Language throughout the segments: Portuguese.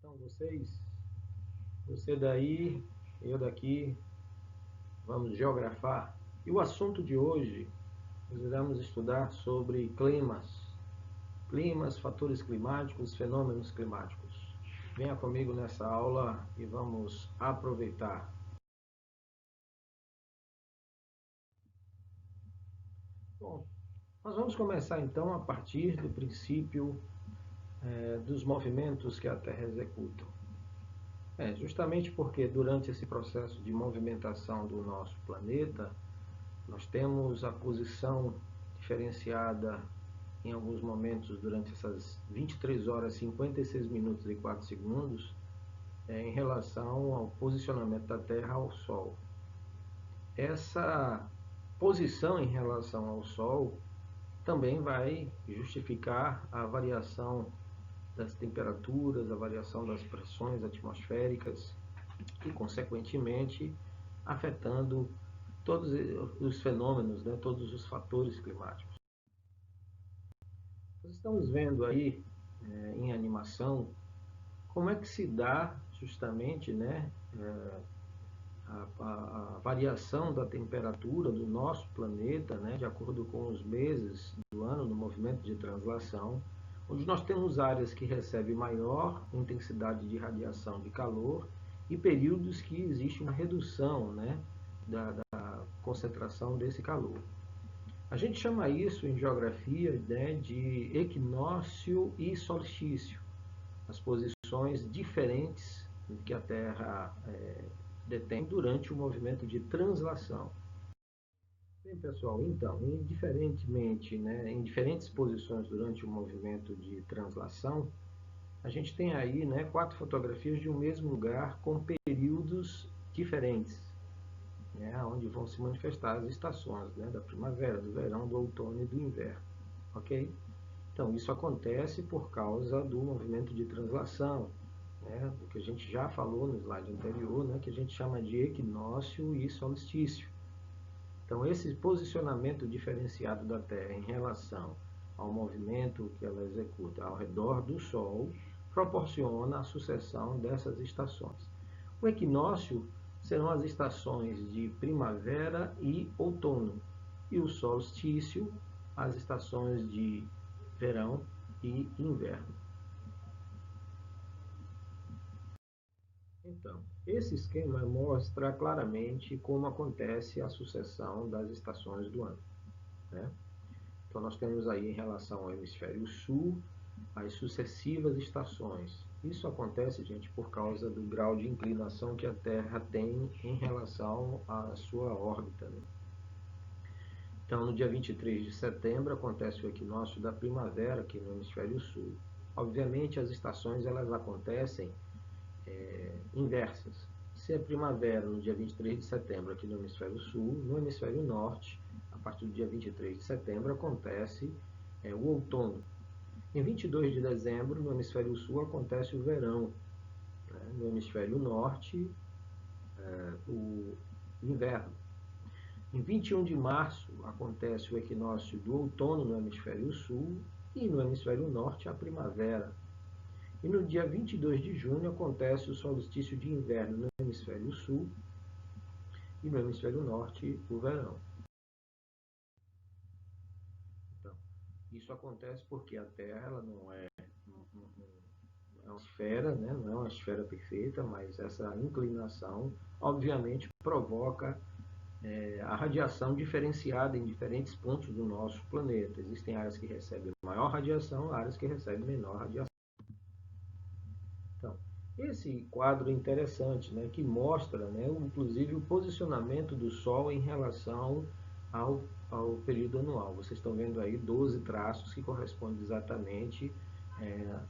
estão vocês? Você daí, eu daqui, vamos geografar. E o assunto de hoje, nós iremos estudar sobre climas, fatores climáticos, fenômenos climáticos. Venha comigo nessa aula e vamos aproveitar. Bom, nós vamos começar então a partir do princípio dos movimentos que a Terra executa. Justamente porque durante esse processo de movimentação do nosso planeta, nós temos a posição diferenciada em alguns momentos durante essas 23 horas, 56 minutos e 4 segundos, em relação ao posicionamento da Terra ao Sol. Essa posição em relação ao Sol também vai justificar a variação das temperaturas, a variação das pressões atmosféricas e, consequentemente, afetando todos os fenômenos, todos os fatores climáticos. Nós estamos vendo aí em animação como é que se dá justamente a variação da temperatura do nosso planeta, de acordo com os meses do ano no movimento de translação, onde nós temos áreas que recebem maior intensidade de radiação de calor e períodos que existe uma redução da concentração desse calor. A gente chama isso em geografia de equinócio e solstício, as posições diferentes que a Terra detém durante o movimento de translação. Bem, pessoal, então, em diferentes posições durante o movimento de translação, a gente tem aí 4 fotografias de um mesmo lugar com períodos diferentes, onde vão se manifestar as estações da primavera, do verão, do outono e do inverno. Ok? Então, isso acontece por causa do movimento de translação, do que a gente já falou no slide anterior, que a gente chama de equinócio e solstício. Então, esse posicionamento diferenciado da Terra em relação ao movimento que ela executa ao redor do Sol proporciona a sucessão dessas estações. O equinócio serão as estações de primavera e outono, e o solstício, as estações de verão e inverno. Então, esse esquema mostra claramente como acontece a sucessão das estações do ano. Então, nós temos aí em relação ao hemisfério sul as sucessivas estações. Isso acontece, gente, por causa do grau de inclinação que a Terra tem em relação à sua órbita. Então, no dia 23 de setembro acontece o equinócio da primavera aqui no hemisfério sul. Obviamente, as estações elas acontecem inversas. Se é primavera no dia 23 de setembro aqui no hemisfério sul, no hemisfério norte, a partir do dia 23 de setembro, acontece o outono. Em 22 de dezembro, no hemisfério sul, acontece o verão. No hemisfério norte, o inverno. Em 21 de março, acontece o equinócio do outono no hemisfério sul e no hemisfério norte, a primavera. E no dia 22 de junho acontece o solstício de inverno no hemisfério sul e no hemisfério norte o verão. Então, isso acontece porque a Terra ela não é uma esfera, não é uma esfera perfeita, mas essa inclinação obviamente provoca a radiação diferenciada em diferentes pontos do nosso planeta. Existem áreas que recebem maior radiação, áreas que recebem menor radiação. Então, esse quadro é interessante, que mostra, inclusive, o posicionamento do Sol em relação ao período anual. Vocês estão vendo aí 12 traços que correspondem exatamente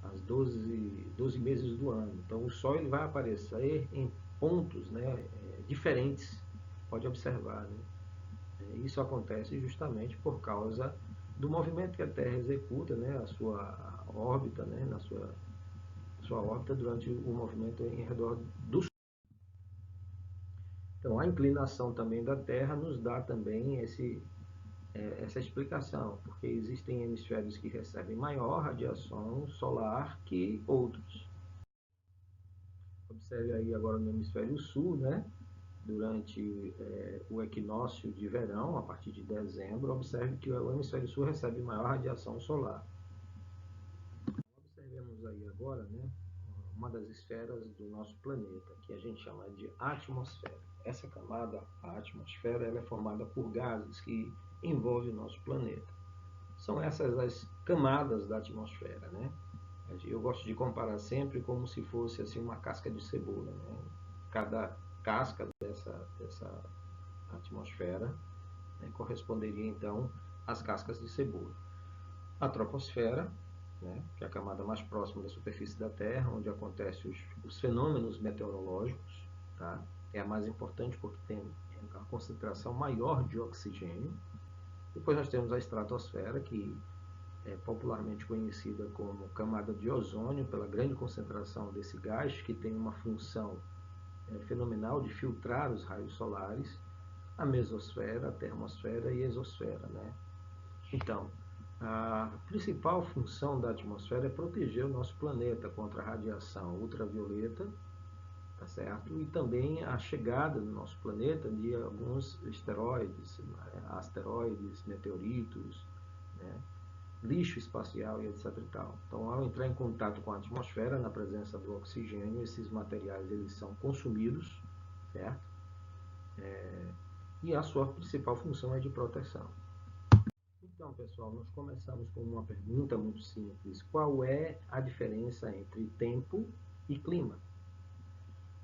aos 12 meses do ano. Então, o Sol ele vai aparecer em pontos diferentes. Pode observar. Isso acontece justamente por causa do movimento que a Terra executa, a sua órbita, na sua órbita durante o movimento em redor do Sol. Então, a inclinação também da Terra nos dá também essa explicação, porque existem hemisférios que recebem maior radiação solar que outros. Observe aí agora no hemisfério sul, né? Durante o equinócio de verão, a partir de dezembro, observe que o hemisfério sul recebe maior radiação solar. Observemos aí agora, né, uma das esferas do nosso planeta, que a gente chama de atmosfera. Essa camada, a atmosfera, ela é formada por gases que envolvem o nosso planeta. São essas as camadas da atmosfera, né? Eu gosto de comparar sempre como se fosse assim uma casca de cebola, né? Cada casca dessa atmosfera, né, corresponderia então às cascas de cebola. A troposfera, né, que é a camada mais próxima da superfície da Terra, onde acontecem os fenômenos meteorológicos, tá? É a mais importante porque tem a concentração maior de oxigênio. Depois nós temos a estratosfera, que é popularmente conhecida como camada de ozônio, pela grande concentração desse gás, que tem uma função fenomenal de filtrar os raios solares, a mesosfera, a termosfera e a exosfera, né? Então, a principal função da atmosfera é proteger o nosso planeta contra a radiação ultravioleta, tá certo? E também a chegada no nosso planeta de alguns asteroides, meteoritos, né? Lixo espacial e etc. e tal. Então, ao entrar em contato com a atmosfera, na presença do oxigênio, esses materiais eles são consumidos, certo? E a sua principal função é de proteção. Então, pessoal, nós começamos com uma pergunta muito simples. Qual é a diferença entre tempo e clima?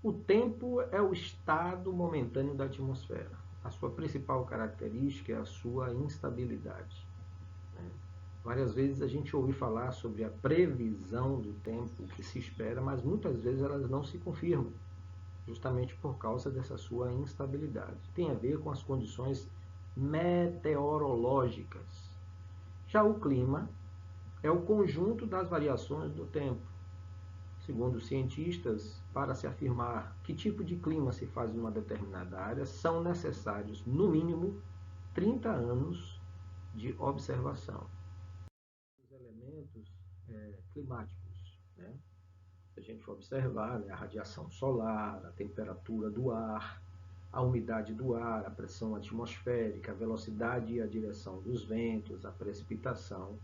O tempo é o estado momentâneo da atmosfera. A sua principal característica é a sua instabilidade, né? Várias vezes a gente ouve falar sobre a previsão do tempo que se espera, mas muitas vezes elas não se confirmam, justamente por causa dessa sua instabilidade. Tem a ver com as condições meteorológicas. Já o clima é o conjunto das variações do tempo. Segundo os cientistas, para se afirmar que tipo de clima se faz em uma determinada área, são necessários, no mínimo, 30 anos de observação. Os elementos climáticos, né? Se a gente for observar, né, a radiação solar, a temperatura do ar, a umidade do ar, a pressão atmosférica, a velocidade e a direção dos ventos, a precipitação.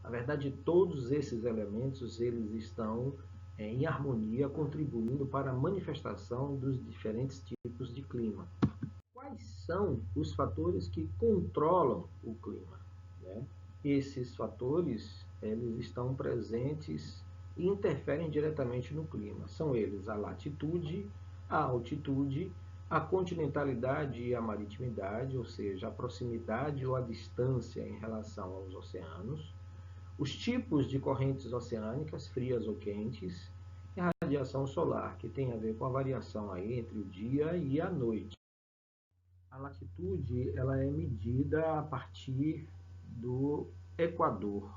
Na verdade, todos esses elementos eles estão em harmonia, contribuindo para a manifestação dos diferentes tipos de clima. Quais são os fatores que controlam o clima, né? Esses fatores eles estão presentes e interferem diretamente no clima. São eles a latitude, a altitude, a continentalidade e a maritimidade, ou seja, a proximidade ou a distância em relação aos oceanos, os tipos de correntes oceânicas, frias ou quentes, e a radiação solar, que tem a ver com a variação aí entre o dia e a noite. A latitude ela é medida a partir do Equador.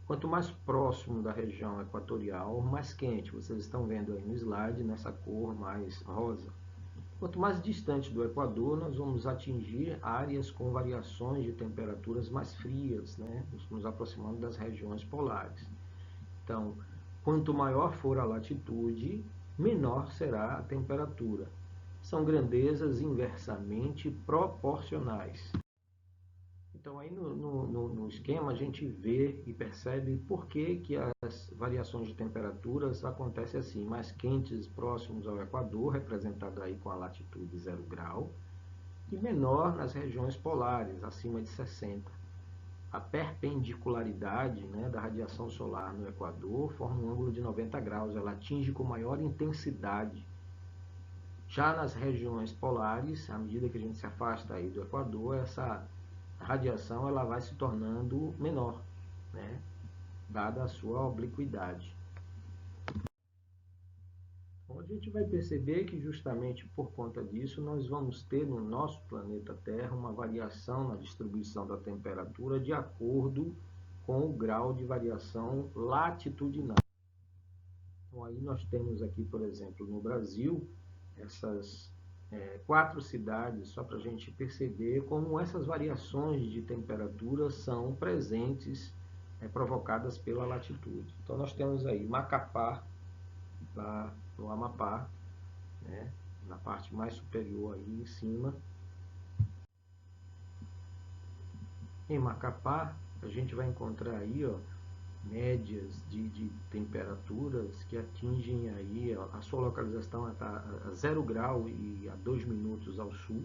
Quanto mais próximo da região equatorial, mais quente. Vocês estão vendo aí no slide, nessa cor mais rosa. Quanto mais distante do Equador, nós vamos atingir áreas com variações de temperaturas mais frias, né? Nos aproximando das regiões polares. Então, quanto maior for a latitude, menor será a temperatura. São grandezas inversamente proporcionais. Então, aí no esquema, a gente vê e percebe por que as variações de temperaturas acontecem assim, mais quentes próximos ao Equador, representado aí com a latitude 0 grau, e menor nas regiões polares, acima de 60. A perpendicularidade, né, da radiação solar no Equador forma um ângulo de 90 graus, ela atinge com maior intensidade. Já nas regiões polares, à medida que a gente se afasta aí do Equador, essa radiação ela vai se tornando menor, né, dada a sua obliquidade. Então, a gente vai perceber que justamente por conta disso nós vamos ter no nosso planeta Terra uma variação na distribuição da temperatura de acordo com o grau de variação latitudinal. Então, aí nós temos aqui, por exemplo, no Brasil, essas 4 cidades, só para a gente perceber como essas variações de temperatura são presentes, provocadas pela latitude. Então, nós temos aí Macapá, lá no Amapá, né, na parte mais superior aí em cima. Em Macapá, a gente vai encontrar aí, ó, médias de temperaturas que atingem aí, ó, a sua localização está a 0 grau e a 2 minutos ao sul,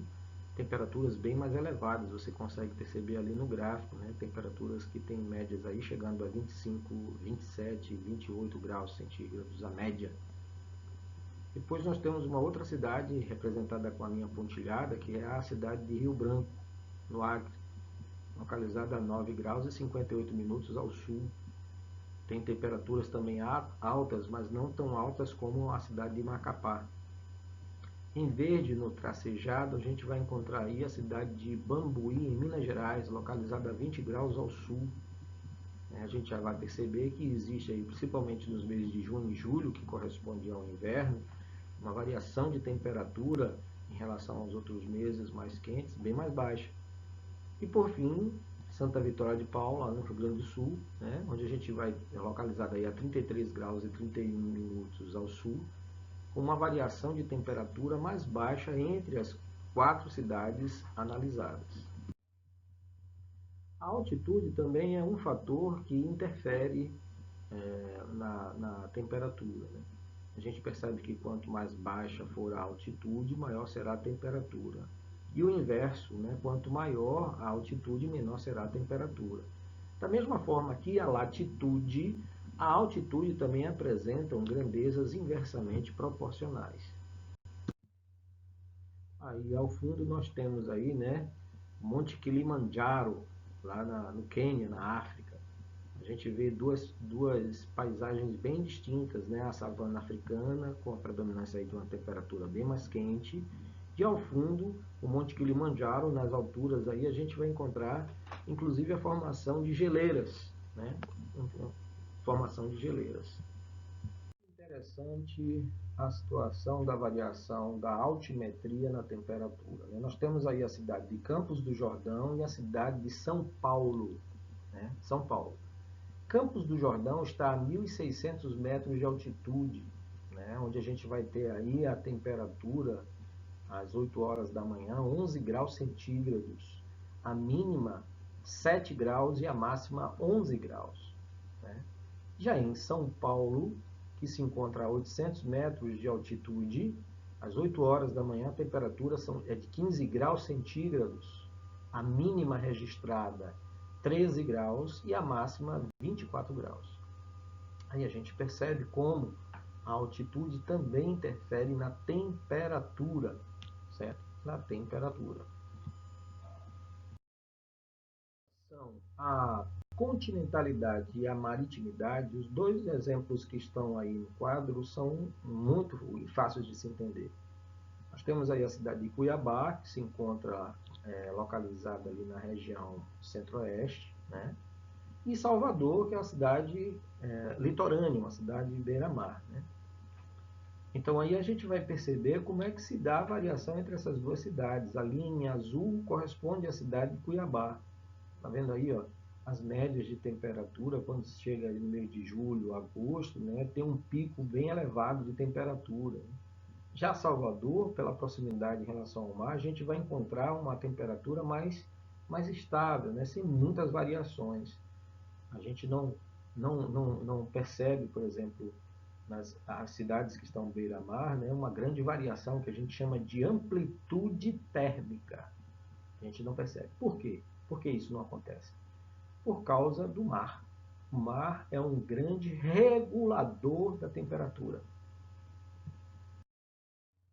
temperaturas bem mais elevadas, você consegue perceber ali no gráfico, né, temperaturas que tem médias aí chegando a 25, 27, 28 graus centígrados, a média. Depois nós temos uma outra cidade representada com a linha pontilhada, que é a cidade de Rio Branco, no Acre, localizada a 9 graus e 58 minutos ao sul. Tem temperaturas também altas, mas não tão altas como a cidade de Macapá. Em verde, no tracejado, a gente vai encontrar aí a cidade de Bambuí, em Minas Gerais, localizada a 20 graus ao sul. A gente já vai perceber que existe aí, principalmente nos meses de junho e julho, que corresponde ao inverno, uma variação de temperatura em relação aos outros meses mais quentes, bem mais baixa. E por fim, Santa Vitória de Paula, no Rio Grande do Sul, né, onde a gente vai localizada aí a 33 graus e 31 minutos ao sul, com uma variação de temperatura mais baixa entre as 4 cidades analisadas. A altitude também é um fator que interfere na temperatura, né? A gente percebe que quanto mais baixa for a altitude, maior será a temperatura. E o inverso, né? Quanto maior a altitude, menor será a temperatura. Da mesma forma que a latitude, a altitude também apresentam grandezas inversamente proporcionais. Aí ao fundo nós temos aí, né, Monte Kilimanjaro, lá no Quênia, na África. A gente vê duas paisagens bem distintas, né? A savana africana, com a predominância aí de uma temperatura bem mais quente, e ao fundo, o Monte Kilimanjaro, nas alturas aí, a gente vai encontrar, inclusive, a formação de geleiras, né? Formação de geleiras. Interessante a situação da variação da altimetria na temperatura, né? Nós temos aí a cidade de Campos do Jordão e a cidade de São Paulo, né? São Paulo. Campos do Jordão está a 1.600 metros de altitude, né, onde a gente vai ter aí a temperatura às 8 horas da manhã, 11 graus centígrados, a mínima 7 graus e a máxima 11 graus. Né? Já em São Paulo, que se encontra a 800 metros de altitude, às 8 horas da manhã a temperatura é de 15 graus centígrados, a mínima registrada 13 graus e a máxima 24 graus. Aí a gente percebe como a altitude também interfere na temperatura, certo? Na temperatura. A continentalidade e a maritimidade, os dois exemplos que estão aí no quadro são muito fáceis de se entender. Nós temos aí a cidade de Cuiabá, que se encontra localizada ali na região centro-oeste, né? E Salvador, que é uma cidade litorânea, uma cidade beira-mar, né? Então aí a gente vai perceber como é que se dá a variação entre essas duas cidades. A linha azul corresponde à cidade de Cuiabá. Tá vendo aí, ó? As médias de temperatura, quando chega no mês de julho, agosto, né, tem um pico bem elevado de temperatura. Já Salvador, pela proximidade em relação ao mar, a gente vai encontrar uma temperatura mais estável, né, sem muitas variações. A gente não percebe, por exemplo, nas as cidades que estão beira-mar, né, uma grande variação que a gente chama de amplitude térmica. A gente não percebe. Por quê? Por que isso não acontece? Por causa do mar. O mar é um grande regulador da temperatura.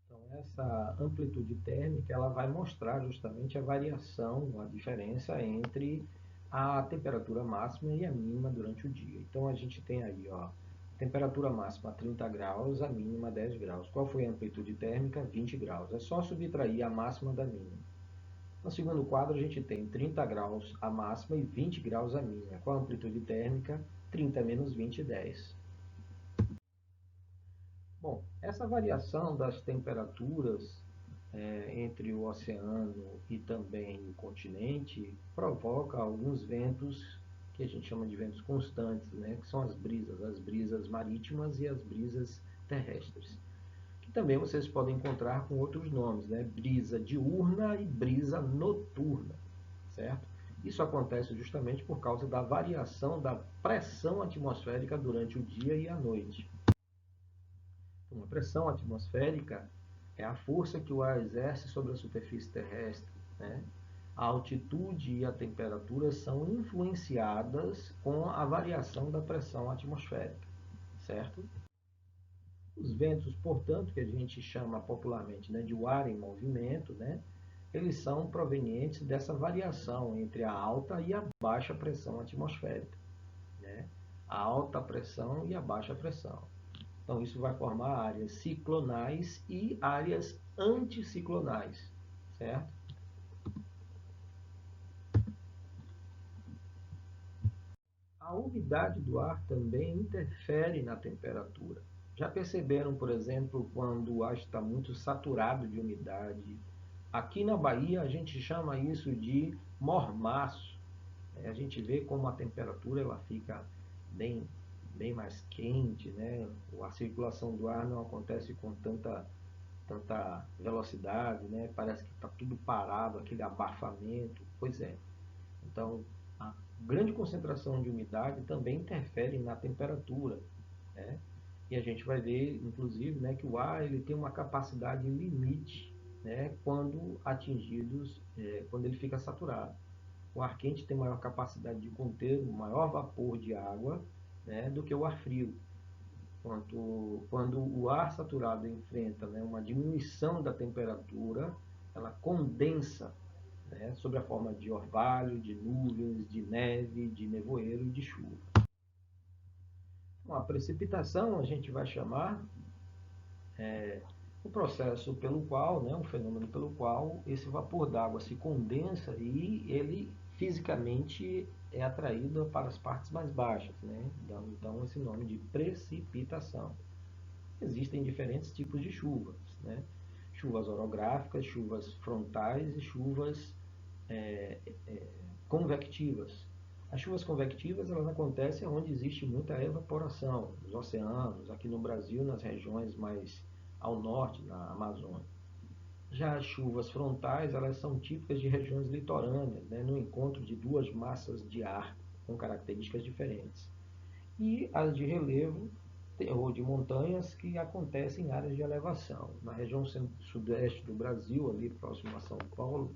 Então, essa amplitude térmica ela vai mostrar justamente a variação, a diferença entre a temperatura máxima e a mínima durante o dia. Então, a gente tem aí, ó, temperatura máxima 30 graus, a mínima 10 graus. Qual foi a amplitude térmica? 20 graus. É só subtrair a máxima da mínima. No segundo quadro, a gente tem 30 graus a máxima e 20 graus a mínima. Qual a amplitude térmica? 30 menos 20, 10. Bom, essa variação das temperaturas entre o oceano e também o continente provoca alguns ventos que a gente chama de ventos constantes, né? Que são as brisas marítimas e as brisas terrestres. que também vocês podem encontrar com outros nomes, né? Brisa diurna e brisa noturna, certo? Isso acontece justamente por causa da variação da pressão atmosférica durante o dia e a noite. Então, a pressão atmosférica é a força que o ar exerce sobre a superfície terrestre, né? A altitude e a temperatura são influenciadas com a variação da pressão atmosférica, certo? Os ventos, portanto, que a gente chama popularmente, né, de o ar em movimento, né, eles são provenientes dessa variação entre a alta e a baixa pressão atmosférica, né? A alta pressão e a baixa pressão. Então, isso vai formar áreas ciclonais e áreas anticiclonais, certo? A umidade do ar também interfere na temperatura. Já perceberam, por exemplo, quando o ar está muito saturado de umidade? Aqui na Bahia a gente chama isso de mormaço. A gente vê como a temperatura ela fica bem, bem mais quente, né? A circulação do ar não acontece com tanta velocidade, né? Parece que está tudo parado, aquele abafamento. Pois é. Então, a grande concentração de umidade também interfere na temperatura, né? E a gente vai ver, inclusive, né, que o ar ele tem uma capacidade limite, né, quando ele fica saturado. O ar quente tem maior capacidade de conter um maior vapor de água, né, do que o ar frio. Quando o ar saturado enfrenta, né, uma diminuição da temperatura, ela condensa, né, sob a forma de orvalho, de nuvens, de neve, de nevoeiro e de chuva. Então, a precipitação a gente vai chamar o processo pelo qual, né, um fenômeno pelo qual esse vapor d'água se condensa e ele fisicamente é atraído para as partes mais baixas, né? Então esse nome de precipitação. Existem diferentes tipos de chuvas, né? Chuvas orográficas, chuvas frontais e chuvas convectivas. As chuvas convectivas elas acontecem onde existe muita evaporação, nos oceanos, aqui no Brasil, nas regiões mais ao norte, na Amazônia. Já as chuvas frontais elas são típicas de regiões litorâneas, né, no encontro de duas massas de ar com características diferentes. E as de relevo ou de montanhas que acontecem em áreas de elevação. Na região sudeste do Brasil, ali próximo a São Paulo,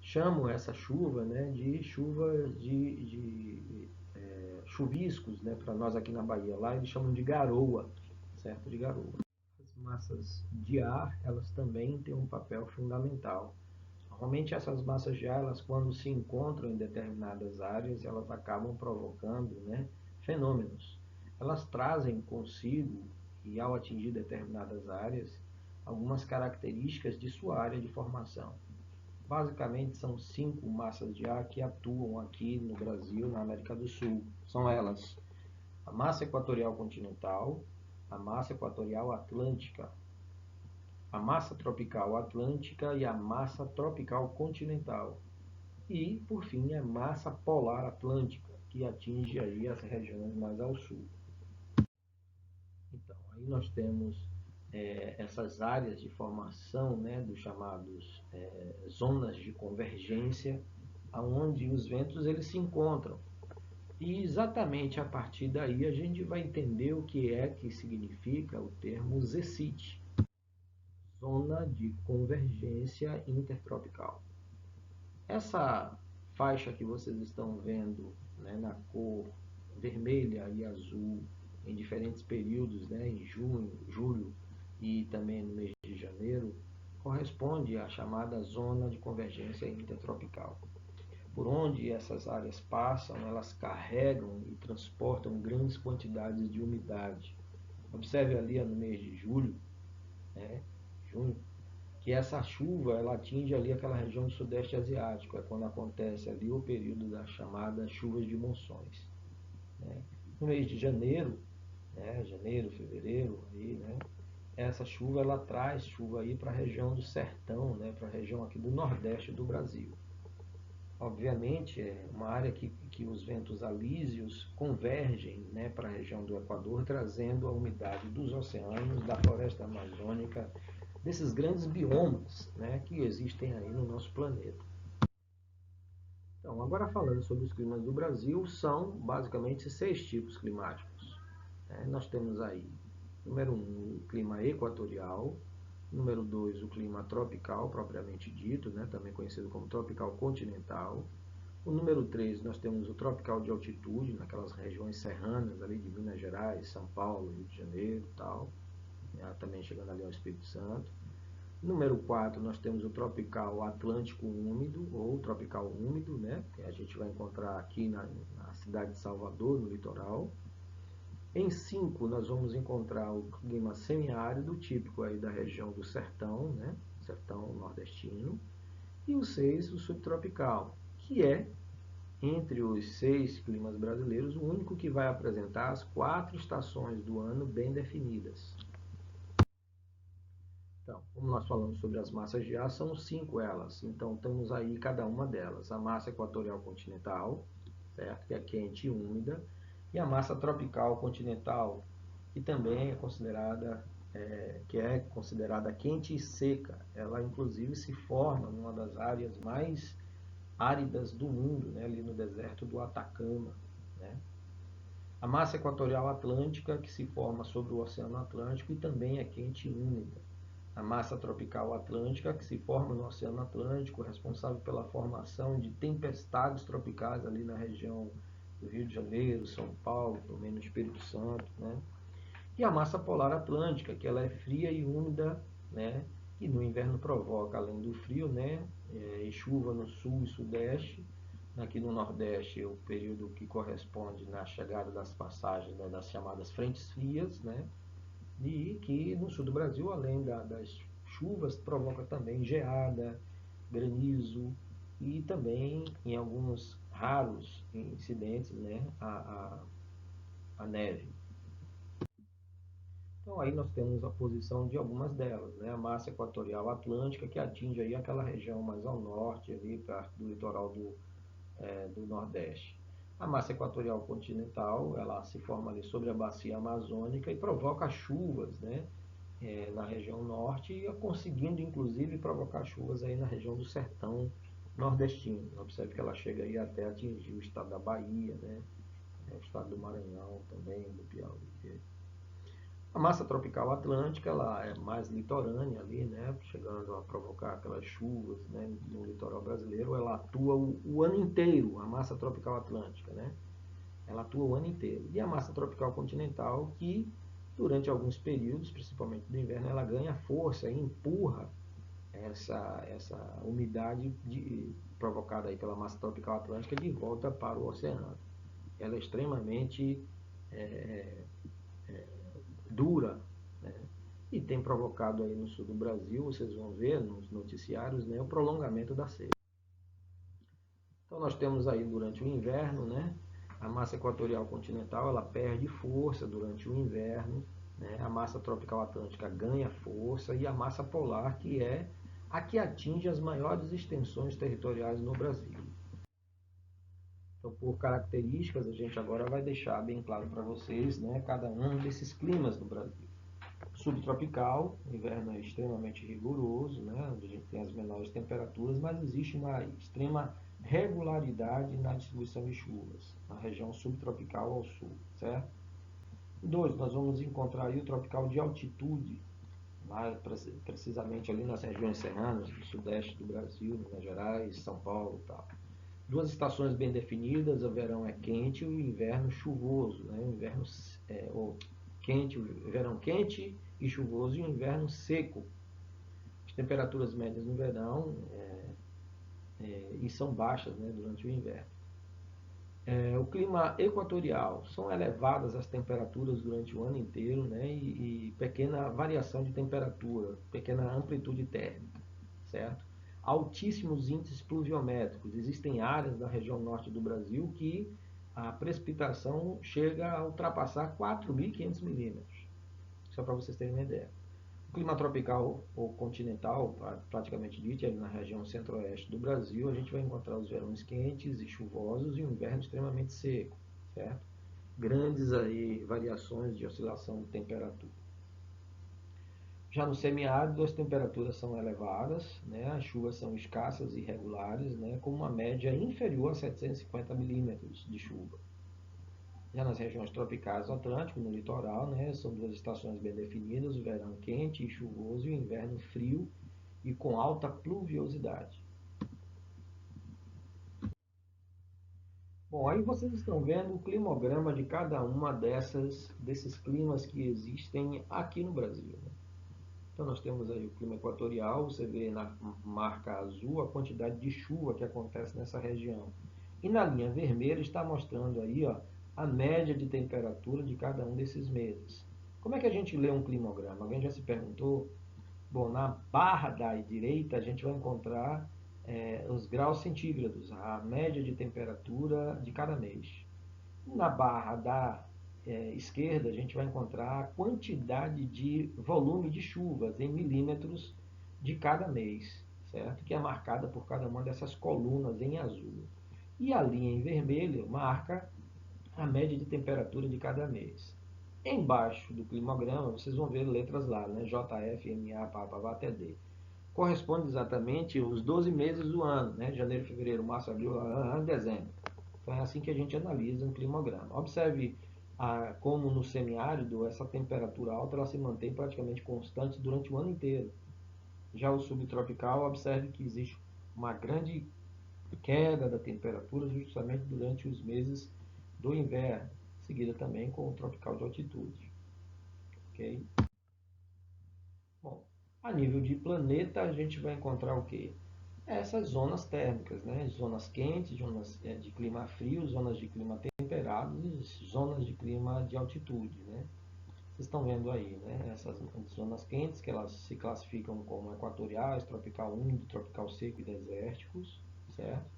chamam essa chuva, né, de chuvas chuviscos, né, para nós aqui na Bahia. Lá eles chamam de garoa, certo? De garoa. As massas de ar, elas também têm um papel fundamental. Normalmente essas massas de ar, elas, quando se encontram em determinadas áreas, elas acabam provocando, né, fenômenos. Elas trazem consigo, e ao atingir determinadas áreas, algumas características de sua área de formação. Basicamente, são 5 massas de ar que atuam aqui no Brasil, na América do Sul. São elas: a massa equatorial continental, a massa equatorial atlântica, a massa tropical atlântica e a massa tropical continental. E, por fim, a massa polar atlântica, que atinge aí as regiões mais ao sul. Então, aí nós temos essas áreas de formação, né, dos chamados zonas de convergência, aonde os ventos eles se encontram. E exatamente a partir daí a gente vai entender o que significa o termo ZECIT, Zona de Convergência Intertropical. Essa faixa que vocês estão vendo, né, na cor vermelha e azul em diferentes períodos, né, em junho, julho e também no mês de janeiro, corresponde à chamada zona de convergência intertropical. Por onde essas áreas passam, elas carregam e transportam grandes quantidades de umidade. Observe ali no mês de julho, né, junho, que essa chuva ela atinge ali aquela região do sudeste asiático, é quando acontece ali o período das chamadas chuvas de monções, né? No mês de janeiro, né, janeiro, fevereiro, aí, né, essa chuva ela traz chuva aí para a região do sertão, né, para a região aqui do nordeste do Brasil. Obviamente é uma área que que os ventos alísios convergem, né, para a região do Equador, trazendo a umidade dos oceanos, da floresta amazônica, desses grandes biomas, né, que existem aí no nosso planeta. Então, agora falando sobre os climas do Brasil, são basicamente 6 tipos climáticos. Nós temos aí, número 1, o clima equatorial, número 2, o clima tropical, propriamente dito, né, também conhecido como tropical continental. O número 3, nós temos o tropical de altitude, naquelas regiões serranas ali de Minas Gerais, São Paulo, Rio de Janeiro e tal, também chegando ali ao Espírito Santo. Número 4, nós temos o tropical atlântico úmido, ou tropical úmido, né, que a gente vai encontrar aqui na cidade de Salvador, no litoral. Em 5, nós vamos encontrar o clima semiárido, típico aí da região do sertão, né, sertão nordestino. E o 6, o subtropical, que é, entre os 6 climas brasileiros, o único que vai apresentar as 4 estações do ano bem definidas. Então, como nós falamos sobre as massas de ar, são 5 elas. Então, temos aí cada uma delas. A massa equatorial continental, certo? Que é quente e úmida. E a massa tropical continental, que também é considerada, quente e seca. Ela, inclusive, se forma numa das áreas mais áridas do mundo, né? Ali no deserto do Atacama, né? A massa equatorial atlântica, que se forma sobre o Oceano Atlântico e também é quente e úmida. A massa tropical atlântica, que se forma no Oceano Atlântico, responsável pela formação de tempestades tropicais ali na região do Rio de Janeiro, São Paulo, também no Espírito Santo, né? E a massa polar atlântica, que ela é fria e úmida, né? E no inverno provoca, além do frio, né, chuva no sul e sudeste. Aqui no Nordeste, é o período que corresponde na chegada das passagens, né, das chamadas frentes frias, né? E que no sul do Brasil, além das chuvas, provoca também geada, granizo e também, em alguns raros incidentes, né, a neve. Então aí nós temos a posição de algumas delas, né? A massa equatorial atlântica, que atinge aí aquela região mais ao norte, ali perto do litoral do Nordeste. A massa equatorial continental, ela se forma ali sobre a bacia amazônica e provoca chuvas, né, na região norte, e conseguindo inclusive provocar chuvas aí na região do sertão nordestino. Observe que ela chega aí até atingir o estado da Bahia, né, o estado do Maranhão também, do Piauí. A massa tropical atlântica, ela é mais litorânea ali, né, chegando a provocar aquelas chuvas, né, no litoral brasileiro. Ela atua o ano inteiro, a massa tropical atlântica, né? Ela atua o ano inteiro. E a massa tropical continental, que durante alguns períodos, principalmente do inverno, ela ganha força e empurra essa umidade provocada aí pela massa tropical atlântica de volta para o oceano. Ela é extremamente dura, né? E tem provocado aí no sul do Brasil, vocês vão ver nos noticiários, né, o prolongamento da seca. Então nós temos aí durante o inverno, né, a massa equatorial continental, ela perde força durante o inverno, né, a massa tropical atlântica ganha força, e a massa polar, que é a que atinge as maiores extensões territoriais no Brasil. Então, por características, a gente agora vai deixar bem claro para vocês, né, cada um desses climas do Brasil. Subtropical, o inverno é extremamente rigoroso, né, onde a gente tem as menores temperaturas, mas existe uma extrema regularidade na distribuição de chuvas, na região subtropical ao sul, certo? 2, nós vamos encontrar aí o tropical de altitude, mais precisamente ali nas regiões serranas do sudeste do Brasil, Minas Gerais, São Paulo e tal. 2 estações bem definidas, o verão é quente e o inverno chuvoso, né? O inverno quente, o verão quente e chuvoso, e o inverno seco. As temperaturas médias no verão e são baixas, né, durante o inverno. O clima equatorial, são elevadas as temperaturas durante o ano inteiro, né, e pequena variação de temperatura, pequena amplitude térmica, certo? Altíssimos índices pluviométricos. Existem áreas da região norte do Brasil que a precipitação chega a ultrapassar 4.500 milímetros. Só para vocês terem uma ideia. Clima tropical ou continental, praticamente dito, ali na região centro-oeste do Brasil, a gente vai encontrar os verões quentes e chuvosos e um inverno extremamente seco, certo? Grandes aí variações de oscilação de temperatura. Já no semiárido, as temperaturas são elevadas, né? As chuvas são escassas e irregulares, né? Com uma média inferior a 750 milímetros de chuva. Já nas regiões tropicais do Atlântico, no litoral, né, são duas estações bem definidas, o verão quente e chuvoso e o inverno frio e com alta pluviosidade. Bom, aí vocês estão vendo o climograma de cada uma desses climas que existem aqui no Brasil, né? Então nós temos aí o clima equatorial, você vê na marca azul a quantidade de chuva que acontece nessa região. E na linha vermelha está mostrando aí, ó, a média de temperatura de cada um desses meses. Como é que a gente lê um climograma? Alguém já se perguntou? Bom, na barra da direita a gente vai encontrar os graus centígrados, a média de temperatura de cada mês. Na barra da esquerda, a gente vai encontrar a quantidade de volume de chuvas em milímetros de cada mês, certo? Que é marcada por cada uma dessas colunas em azul. E a linha em vermelho marca a média de temperatura de cada mês. Embaixo do climograma, vocês vão ver letras lá, né? JF, MA, PAPA, até D. Corresponde exatamente os 12 meses do ano, né? Janeiro, fevereiro, março, abril, dezembro. Então é assim que a gente analisa um climograma. Observe como no semiárido essa temperatura alta ela se mantém praticamente constante durante o ano inteiro. Já o subtropical, observe que existe uma grande queda da temperatura justamente durante os meses do inverno, seguida também com o tropical de altitude. Ok? Bom, a nível de planeta a gente vai encontrar o quê? Essas zonas térmicas, né? Zonas quentes, zonas de clima frio, zonas de clima temperado e zonas de clima de altitude, né? Vocês estão vendo aí, né? Essas zonas quentes que elas se classificam como equatoriais, tropical úmido, tropical seco e desérticos, certo?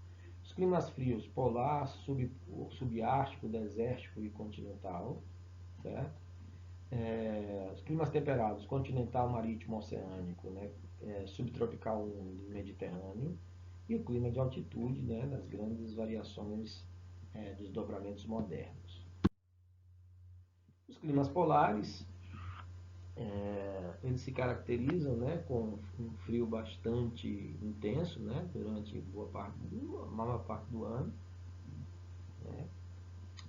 Os climas frios, polar, subártico, desértico e continental, certo? Os climas temperados, continental, marítimo, oceânico, né? Subtropical úmido, mediterrâneo, e o clima de altitude, né? Das grandes variações dos dobramentos modernos. Os climas polares, eles se caracterizam, né, com um frio bastante intenso, né, durante a maior parte do ano, né,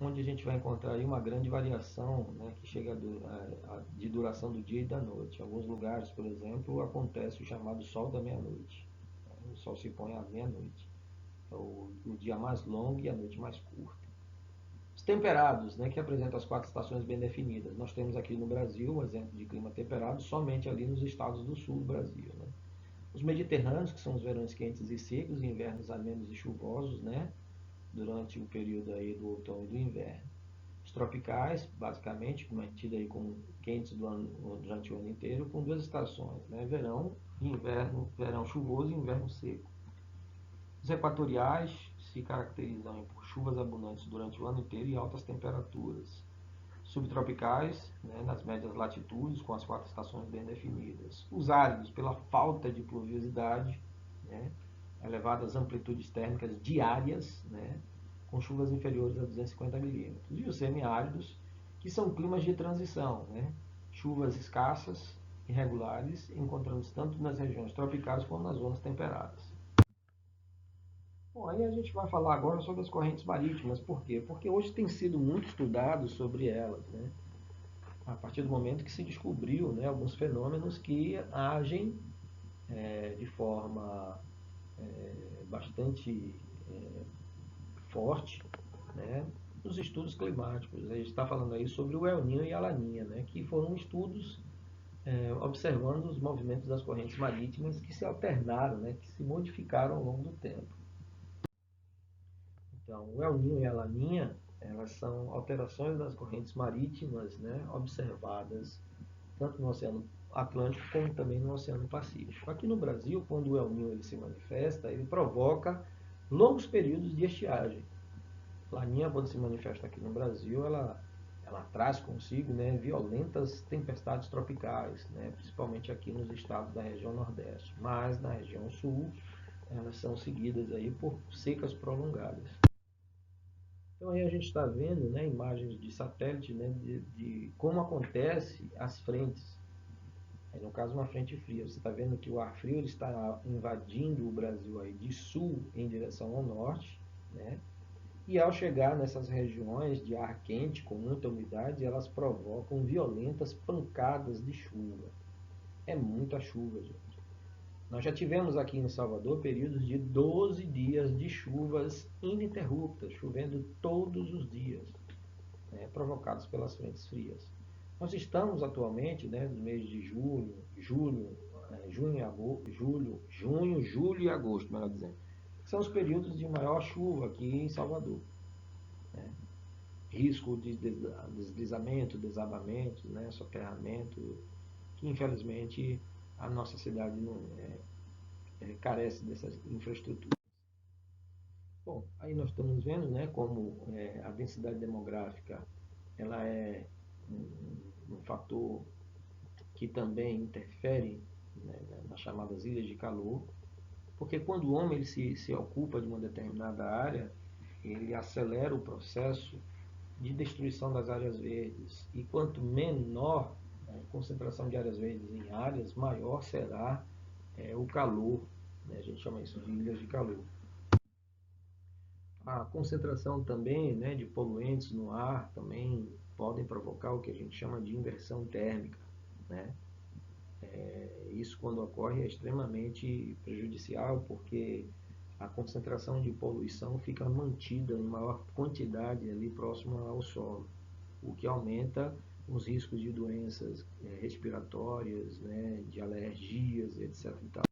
onde a gente vai encontrar aí uma grande variação, né, que chega de duração do dia e da noite. Em alguns lugares, por exemplo, acontece o chamado sol da meia-noite. O sol se põe à meia-noite. É o dia mais longo e a noite mais curta. Os temperados, né, que apresentam as 4 estações bem definidas. Nós temos aqui no Brasil um exemplo de clima temperado somente ali nos estados do sul do Brasil. Né? Os mediterrâneos, que são os verões quentes e secos, e invernos amenos e chuvosos, né, durante o período aí do outono e do inverno. Os tropicais, basicamente, mantido aí como quentes durante o ano inteiro, com 2 estações, né, verão e inverno, verão chuvoso e inverno seco. Os equatoriais se caracterizam por chuvas abundantes durante o ano inteiro e altas temperaturas. Subtropicais, né, nas médias latitudes, com as 4 estações bem definidas. Os áridos, pela falta de pluviosidade, né, elevadas amplitudes térmicas diárias, né, com chuvas inferiores a 250 milímetros. E os semiáridos, que são climas de transição, né, chuvas escassas, irregulares, encontrando-se tanto nas regiões tropicais como nas zonas temperadas. Bom, aí a gente vai falar agora sobre as correntes marítimas. Por quê? Porque hoje tem sido muito estudado sobre elas, né? A partir do momento que se descobriu, né, alguns fenômenos que agem de forma bastante forte, né, nos estudos climáticos. A gente está falando aí sobre o El Niño e a Laninha, né, que foram estudos observando os movimentos das correntes marítimas que se alternaram, né, que se modificaram ao longo do tempo. Então, o El Niño e a Laninha, elas são alterações das correntes marítimas, né, observadas tanto no Oceano Atlântico como também no Oceano Pacífico. Aqui no Brasil, quando o El Niño ele se manifesta, ele provoca longos períodos de estiagem. Laninha, quando se manifesta aqui no Brasil, ela ela traz consigo, né, violentas tempestades tropicais, né, principalmente aqui nos estados da região Nordeste, mas na região Sul elas são seguidas aí por secas prolongadas. Então aí a gente está vendo, né, imagens de satélite, né, de como acontece as frentes. Aí, no caso, uma frente fria. Você está vendo que o ar frio ele está invadindo o Brasil aí de sul em direção ao norte, né? E ao chegar nessas regiões de ar quente com muita umidade, elas provocam violentas pancadas de chuva. É muita chuva, gente. Nós já tivemos aqui em Salvador períodos de 12 dias de chuvas ininterruptas, chovendo todos os dias, né, provocados pelas frentes frias. Nós estamos atualmente, né, no mês de julho e agosto, melhor dizendo, que são os períodos de maior chuva aqui em Salvador, né? Risco de deslizamento, desabamento, né, soterramento, que infelizmente a nossa cidade não carece dessa infraestrutura. Bom, aí nós estamos vendo, né, como a densidade demográfica ela é um fator que também interfere, né, nas chamadas ilhas de calor, porque quando o homem ele se ocupa de uma determinada área, ele acelera o processo de destruição das áreas verdes. E quanto menor a concentração de áreas verdes em áreas, maior será o calor. Né? A gente chama isso de ilhas de calor. A concentração também, né, de poluentes no ar também podem provocar o que a gente chama de inversão térmica. Né? Isso, quando ocorre, é extremamente prejudicial, porque a concentração de poluição fica mantida em maior quantidade ali próximo ao solo, o que aumenta os riscos de doenças respiratórias, né, de alergias, etc. E tal.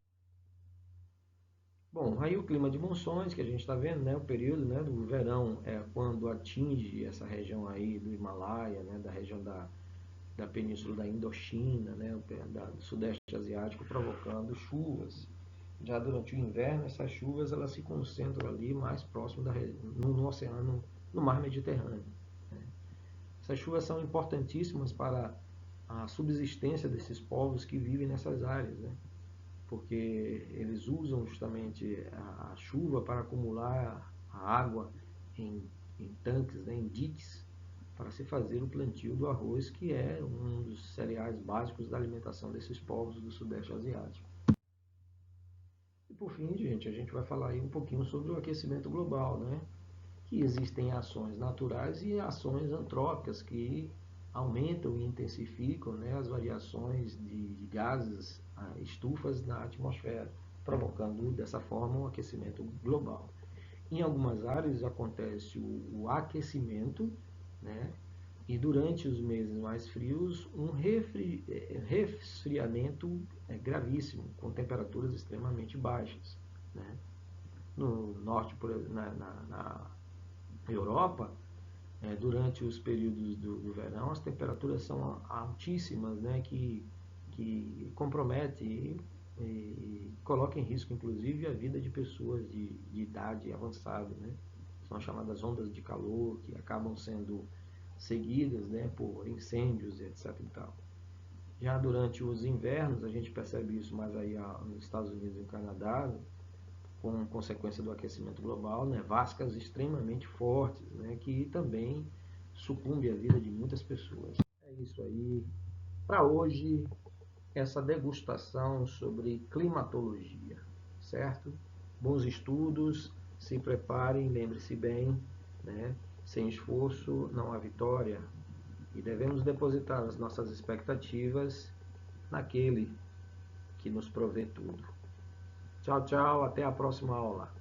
Bom, aí o clima de monções que a gente está vendo, né, o período, né, do verão é quando atinge essa região aí do Himalaia, né, da região da península da Indochina, né, do Sudeste Asiático, provocando chuvas. Já durante o inverno, essas chuvas elas se concentram ali mais próximo no oceano, no mar Mediterrâneo. Né. Essas chuvas são importantíssimas para a subsistência desses povos que vivem nessas áreas, né, porque eles usam justamente a chuva para acumular a água em tanques, né, em diques, para se fazer o plantio do arroz, que é um dos cereais básicos da alimentação desses povos do Sudeste Asiático. E por fim, gente, a gente vai falar aí um pouquinho sobre o aquecimento global, né? Que existem ações naturais e ações antrópicas que aumentam e intensificam, né, as variações de gases, estufas na atmosfera, provocando dessa forma um aquecimento global. Em algumas áreas acontece o aquecimento, né, e durante os meses mais frios, um resfriamento gravíssimo, com temperaturas extremamente baixas. Né? No norte, na Europa, durante os períodos do verão, as temperaturas são altíssimas, né, que compromete e coloca em risco, inclusive, a vida de pessoas de idade avançada. Né? São chamadas ondas de calor, que acabam sendo seguidas, né, por incêndios, etc. E tal. Já durante os invernos, a gente percebe isso mais aí nos Estados Unidos e no Canadá, com consequência do aquecimento global, nevascas extremamente fortes, né, que também sucumbe a vida de muitas pessoas. É isso aí. Para hoje, essa degustação sobre climatologia, certo? Bons estudos, se preparem, lembre-se bem, né? Sem esforço não há vitória e devemos depositar as nossas expectativas naquele que nos provê tudo. Tchau, tchau, até a próxima aula.